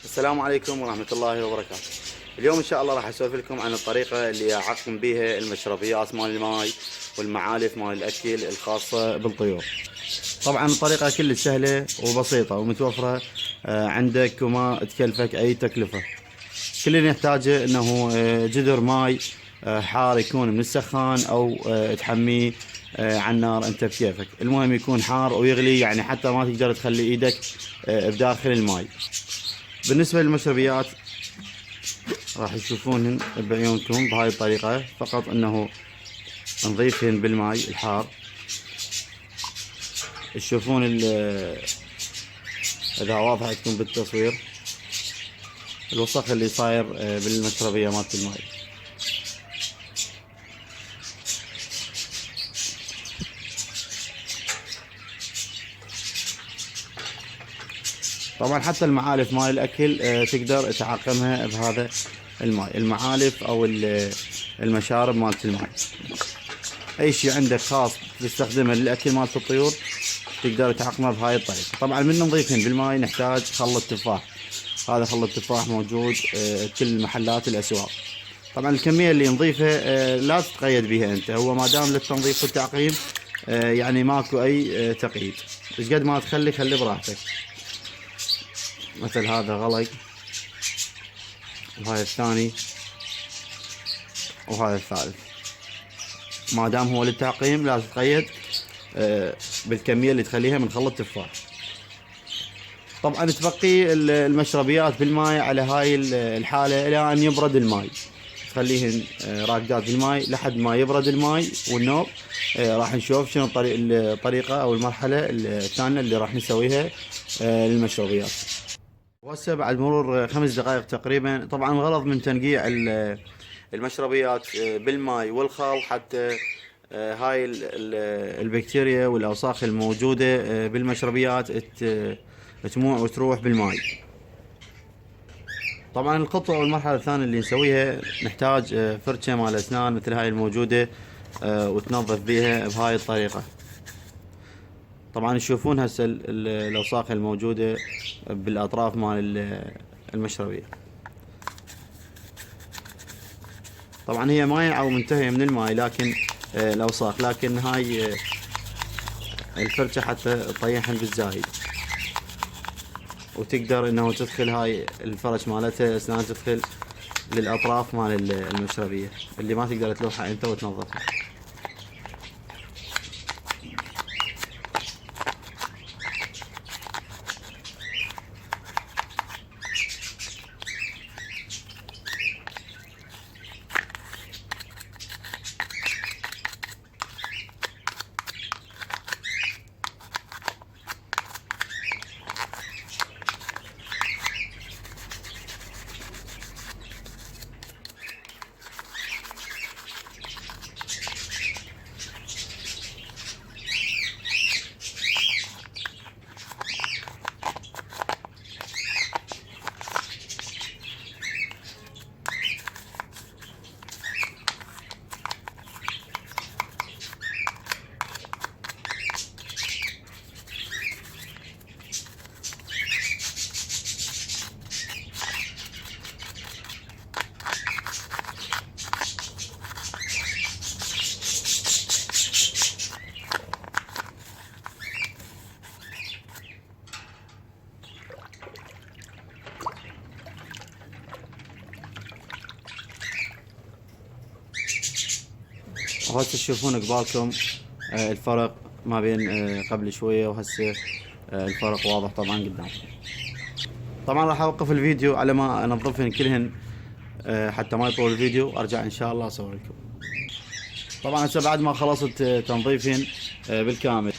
السلام عليكم ورحمة الله وبركاته. اليوم إن شاء الله راح أسولف لكم عن الطريقة اللي أعقم بها المشربيات مال الماي والمعالف مال الأكل الخاصة بالطيور. طبعا الطريقة كلش سهلة وبسيطة ومتوفرة عندك وما تكلفك أي تكلفة. كل اللي نحتاجه إنه جذر ماي حار يكون من السخان أو تحميه على النار أنت بكيفك، المهم يكون حار ويغلي، يعني حتى ما تقدر تخلي إيدك بداخل الماي. بالنسبة للمشربيات راح تشوفونهن بعيونكم بهاي الطريقة، فقط انه نضيفهن بالماء الحار. تشوفون اذا واضح عندكم بالتصوير الوسخ اللي صاير بالمشربية مالت الماء. طبعا حتى المعالف مال الاكل تقدر تعقمها بهذا الماء، المعالف او المشارب مالت الماء، اي شيء عندك خاص تستخدمه للاكل مالت الطيور تقدر تعقمه بهاي الطريقه. طبعا من نضيفهن بالماء نحتاج خل التفاح، هذا خل التفاح موجود كل محلات الاسواق. طبعا الكميه اللي نضيفها لا تتقيد بها انت، هو ما دام للتنظيف والتعقيم يعني ماكو اي تقييد، ايش قد ما تخلي خلي براحتك. مثل هذا غلق، وهذا الثاني، وهذا الثالث. ما دام هو للتعقيم لا تتقيد بالكمية اللي تخليها من خل التفاح. طبعا تبقي المشربيات بالماء على هاي الحالة الى ان يبرد الماء، تخليهن راكدات بالماء لحد ما يبرد الماء والنوب. راح نشوف شنو الطريقة او المرحلة الثانية اللي راح نسويها للمشربيات. وهسه بعد مرور 5 دقائق تقريبا، طبعا الغرض من تنقيع المشربيات بالماء والخل حتى هاي البكتيريا والاوساخ الموجودة بالمشربيات تموع وتروح بالماء. طبعا الخطوة والمرحلة الثانية اللي نسويها نحتاج فرشة مال اسنان مثل هاي الموجودة وتنظف بيها بهاي الطريقة. طبعا تشوفون هسه الاوساخ الموجودة بالاطراف مال المشربية. طبعا هي مايعة ومنتهية من الماء لكن الاوساخ، لكن هاي الفرشة حتى تطيحن بالزايد، وتقدر انه تدخل هاي الفرش مالتها اسنان تدخل للاطراف مال المشربية اللي ما تقدر تلوحها انت وتنظفها. وهسه تشوفون قبالكم الفرق ما بين قبل شوية وهسه الفرق واضح طبعا قدامكم. طبعا راح اوقف الفيديو على ما انظفهن كلهن حتى ما يطول الفيديو، ارجع ان شاء الله اصور لكم. طبعا هسه بعد ما خلصت تنظيفهن بالكامل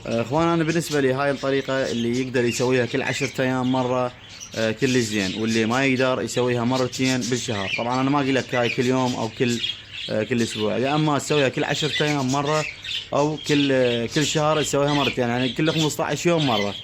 اخوان، انا بالنسبة لي هاي الطريقة اللي يقدر يسويها كل 10 ايام مرة كل زين، واللي ما يقدر يسويها مرتين بالشهر. طبعا انا ما اقول لك هاي كل يوم او كل اسبوع، يا اما تسويها كل 10 ايام مره او كل شهر تسويها مرتين، يعني كل 15 يوم مره.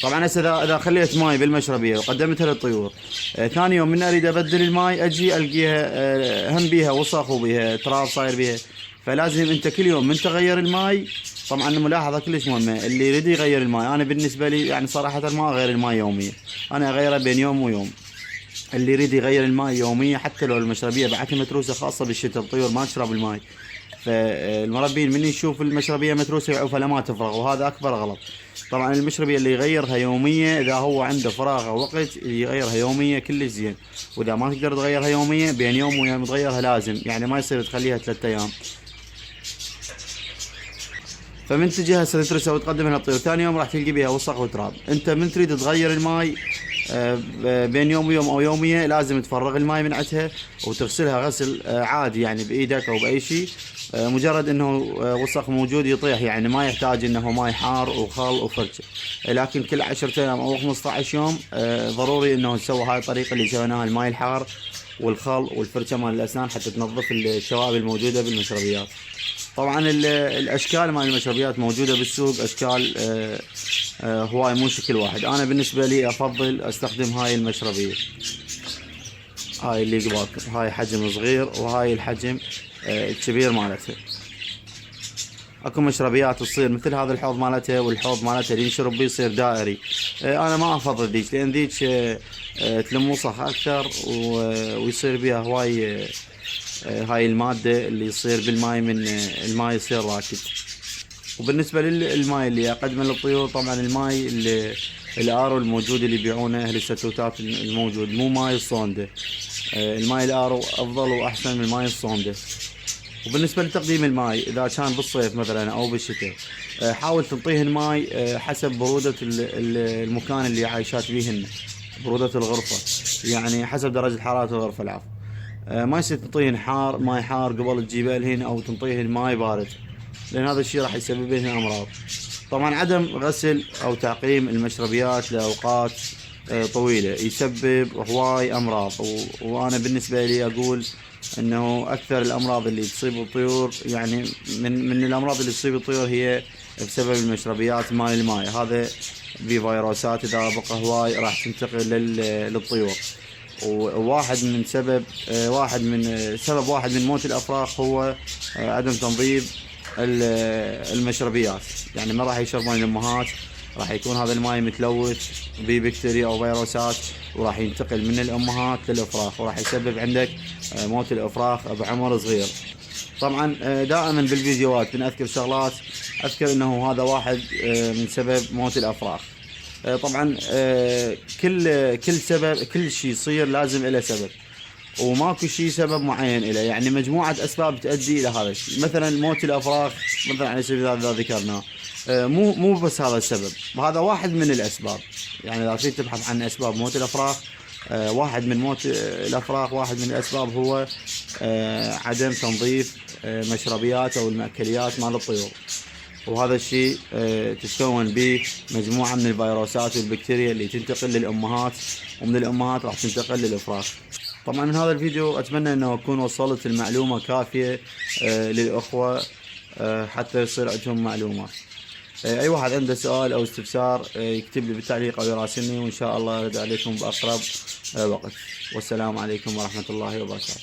طبعا هسه اذا خليت ماي بالمشربيه وقدمتها للطيور ثاني يوم من اريد ابدل الماي اجي القيها هم بيها وسخ وبيها تراب صاير بيها، فلازم انت كل يوم من تغير الماي. طبعا الملاحظه كلش مهمه، اللي يريد يغير الماي، انا بالنسبه لي يعني صراحه ما اغير الماي يوميا، انا اغيره بين يوم ويوم. اللي يريد يغير الماي يوميا حتى لو المشربيه بعتها متروسه، خاصه بالشتاء الطيور ما تشرب الماي، فالمربين من يشوف المشربيه متروسه يعوفها لما تفرغ، وهذا اكبر غلط. طبعا المشربيه اللي يغيرها يوميه اذا هو عنده فراغ او وقت يغيرها يوميه كلش زين، واذا ما تقدر تغيرها يوميه بين يوم ويوم تغيرها لازم، يعني ما يصير تخليها 3 ايام. فمن تجي هسه تترسها وتقدم لها الطيور، ثاني يوم راح تلقي بها وسخ وتراب. انت من تريد تغير الماي بين يوم ويوم او يوميه لازم تفرغ الماي من عندها وتغسلها غسل عادي يعني بايدك او باي شيء، مجرد انه وسخ موجود يطيح، يعني ما يحتاج انه ماي حار وخل وفرشه. لكن كل 10 ايام او 15 يوم ضروري انه نسوي هاي الطريقه اللي سويناها، الماي الحار والخل والفرشه مال الاسنان حتى تنظف الشوائب الموجوده بالمشربيات. طبعا الاشكال مال المشربيات موجوده بالسوق، اشكال هواي مو شكل واحد. انا بالنسبه لي افضل استخدم هاي المشربيه، هاي اللي قبالكم، هاي حجم صغير وهاي الحجم الكبير مالتها. اكو مشربيات تصير مثل هذا الحوض مالتها، والحوض مالتها اللي ينشرب بيه يصير دائري. انا ما افضل ذيك، لان ذيك تلم وسخ اكثر ويصير بيها هواي هاي المادة اللي يصير بالماي، من الماي يصير راكد. وبالنسبة للماي اللي اقدمه للطيور، طبعا الماي الارو الموجود اللي يبيعونه اهل الستوتات الموجود، مو ماي الصوندة. الماي الارو افضل واحسن من ماي الصوندة. وبالنسبة لتقديم الماي اذا كان بالصيف مثلا او بالشتاء، حاول تنطيه الماي حسب برودة المكان اللي عايشات بيهن، برودة الغرفة، يعني حسب درجة حرارة الغرفة العفو. ما يصير تنطيه حار، ماي حار قبل تجيبه لهن او تنطيه الماي بارد، لان هذا الشيء راح يسبب لهن امراض. طبعا عدم غسل او تعقيم المشربيات لاوقات طويله يسبب هواي امراض، وانا بالنسبه لي اقول انه اكثر الامراض اللي تصيب الطيور، يعني من الامراض اللي تصيب الطيور هي بسبب المشربيات مال الماء. هذا بفيروسات اذا بقى هواي راح تنتقل للطيور. وواحد من سبب واحد من موت الافراخ هو عدم تنظيف المشربيات، يعني ما راح يشربون الامهات، راح يكون هذا الماء متلوث ببكتيريا او فيروسات، وراح ينتقل من الامهات للافراخ، وراح يسبب عندك موت الافراخ بعمر صغير. طبعا دائما بالفيديوهات بنذكر شغلات، اذكر انه هذا واحد من سبب موت الافراخ. طبعا كل شيء يصير لازم له سبب، وماكو شيء سبب معين له، يعني مجموعة اسباب تؤدي الى هذا الشيء. مثلا موت الافراخ مثلا على سبيل المثال ذكرناه، مو بس هذا السبب، هذا واحد من الاسباب. يعني اذا تريد تبحث عن اسباب موت الافراخ، واحد من موت الافراخ، واحد من الاسباب هو عدم تنظيف مشربيات او المأكليات مال الطيور. وهذا الشيء تتكون به مجموعة من الفيروسات والبكتيريا اللي تنتقل للأمهات، ومن الأمهات راح تنتقل للأفراخ. طبعا من هذا الفيديو أتمنى أنه أكون وصلت المعلومة كافية للأخوة حتى يصير عندهم معلومات. أي واحد عنده سؤال أو استفسار يكتب لي بالتعليق أو يراسلني، وإن شاء الله أرد عليكم بأقرب وقت. والسلام عليكم ورحمة الله وبركاته.